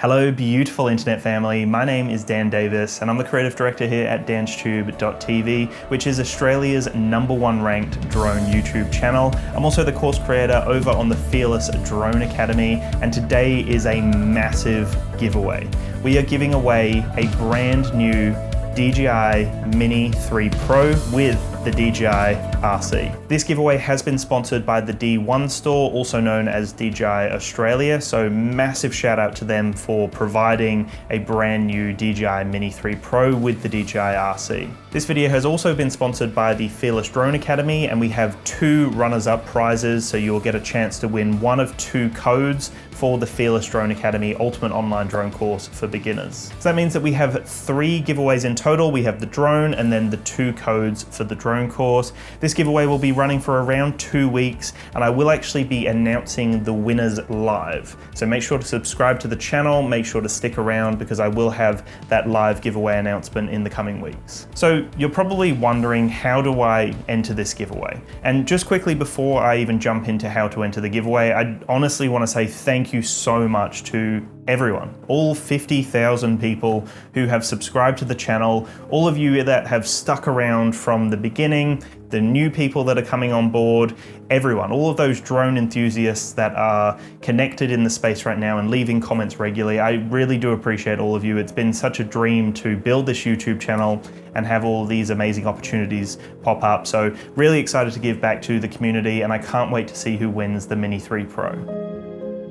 Hello beautiful internet family, my name is Dan Davis and I'm the creative director here at DansTube.TV, which is Australia's #1 ranked drone YouTube channel. I'm also the course creator over on the Fearless Drone Academy, and today is a massive giveaway. We are giving away a brand new DJI Mini 3 Pro with the DJI RC. This giveaway has been sponsored by the D1 store, also known as DJI Australia, so massive shout out to them for providing a brand new DJI Mini 3 Pro with the DJI RC. This video has also been sponsored by the Fearless Drone Academy, and we have 2 runners-up prizes, so you'll get a chance to win one of 2 codes for the Fearless Drone Academy Ultimate Online Drone Course for Beginners. So that means that we have 3 giveaways in total. We have the drone and then the 2 codes for the drone course. This giveaway will be running for around 2 weeks, and I will actually be announcing the winners live. So make sure to subscribe to the channel, make sure to stick around because I will have that live giveaway announcement in the coming weeks. So you're probably wondering, how do I enter this giveaway? And just quickly before I even jump into how to enter the giveaway, I honestly want to say thank you so much to everyone, all 50,000 people who have subscribed to the channel, all of you that have stuck around from the beginning, the new people that are coming on board, everyone, all of those drone enthusiasts that are connected in the space right now and leaving comments regularly. I really do appreciate all of you. It's been such a dream to build this YouTube channel and have all these amazing opportunities pop up. So really excited to give back to the community, and I can't wait to see who wins the Mini 3 Pro.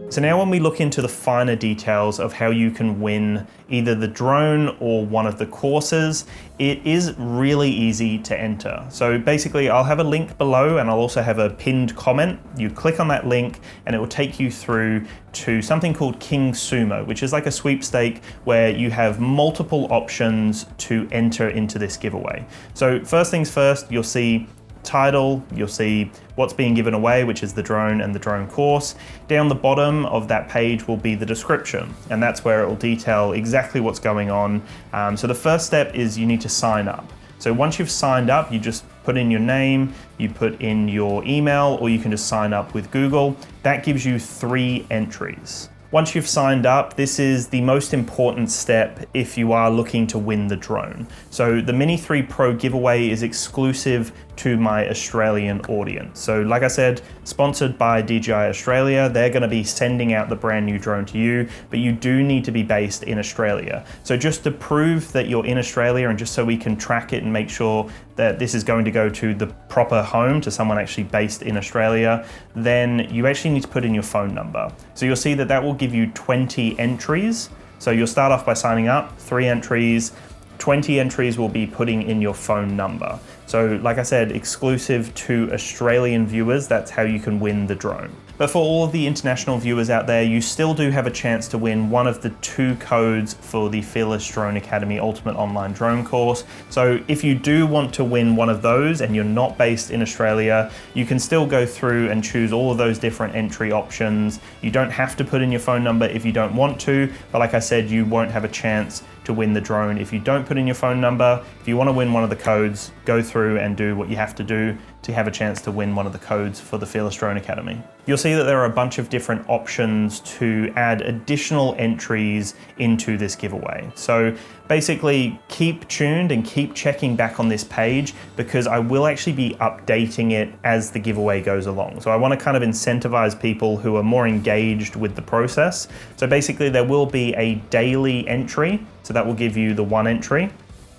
So now when we look into the finer details of how you can win either the drone or one of the courses, it is really easy to enter. So basically I'll have a link below and I'll also have a pinned comment. You click on that link and it will take you through to something called King Sumo, which is like a sweepstake where you have multiple options to enter into this giveaway. So first things first, you'll see title, you'll see what's being given away, which is the drone and the drone course. Down the bottom of that page will be the description, and that's where it will detail exactly what's going on. So the first step is you need to sign up. So once you've signed up, you just put in your name, you put in your email, or you can just sign up with Google. That gives you 3 entries. Once you've signed up, this is the most important step if you are looking to win the drone. So the Mini 3 Pro giveaway is exclusive to my Australian audience. So like I said, sponsored by DJI Australia, they're gonna be sending out the brand new drone to you, but you do need to be based in Australia. So just to prove that you're in Australia and just so we can track it and make sure that this is going to go to the proper home, to someone actually based in Australia, then you actually need to put in your phone number. So you'll see that that will give you 20 entries. So you'll start off by signing up, 3 entries, 20 entries will be putting in your phone number. So like I said, exclusive to Australian viewers, that's how you can win the drone. But for all of the international viewers out there, you still do have a chance to win one of the 2 codes for the Fearless Drone Academy Ultimate Online Drone Course. So if you do want to win one of those and you're not based in Australia, you can still go through and choose all of those different entry options. You don't have to put in your phone number if you don't want to, but like I said, you won't have a chance to win the drone if you don't put in your phone number. If you want to win one of the codes, go through and do what you have to do to have a chance to win one of the codes for the Fearless Drone Academy. You'll see that there are a bunch of different options to add additional entries into this giveaway. So basically keep tuned and keep checking back on this page because I will actually be updating it as the giveaway goes along. So I want to kind of incentivize people who are more engaged with the process. So basically there will be a daily entry. So that will give you the 1 entry.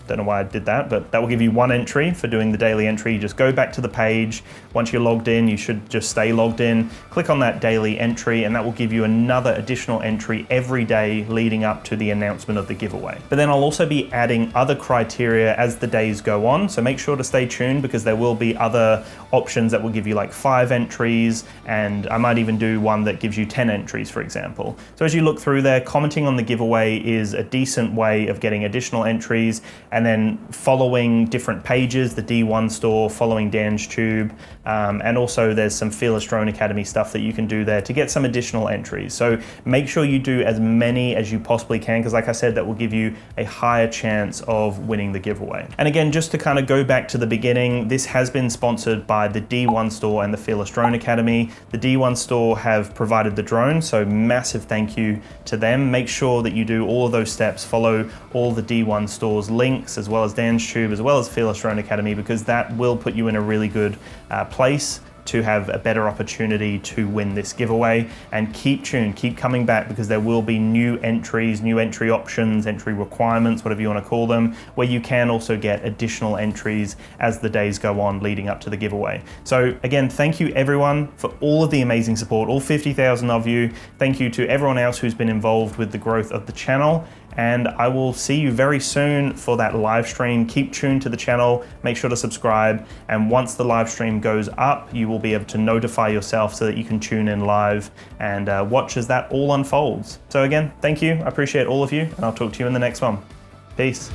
Don't know why I did that, but that will give you 1 entry for doing the daily entry. You just go back to the page. Once you're logged in, you should just stay logged in. Click on that daily entry and that will give you another additional entry every day leading up to the announcement of the giveaway. But then I'll also be adding other criteria as the days go on. So make sure to stay tuned because there will be other options that will give you like 5 entries, and I might even do one that gives you 10 entries, for example. So as you look through there, commenting on the giveaway is a decent way of getting additional entries. and then following different pages, the D1 store, following DansTube, and also there's some Fearless Drone Academy stuff that you can do there to get some additional entries. So make sure you do as many as you possibly can, because like I said, that will give you a higher chance of winning the giveaway. And again, just to kind of go back to the beginning, this has been sponsored by the D1 store and the Fearless Drone Academy. The D1 store have provided the drone, so massive thank you to them. Make sure that you do all of those steps, follow all the D1 store's links, as well as DansTube, as well as Fearless Drone Academy, because that will put you in a really good place to have a better opportunity to win this giveaway. And keep tuned, keep coming back, because there will be new entries, new entry options, entry requirements, whatever you want to call them, where you can also get additional entries as the days go on leading up to the giveaway. So again, thank you everyone for all of the amazing support, all 50,000 of you. Thank you to everyone else who's been involved with the growth of the channel. And I will see you very soon for that live stream. Keep tuned to the channel, make sure to subscribe, and once the live stream goes up, you will be able to notify yourself so that you can tune in live and watch as that all unfolds. So again, thank you, I appreciate all of you, and I'll talk to you in the next one. Peace.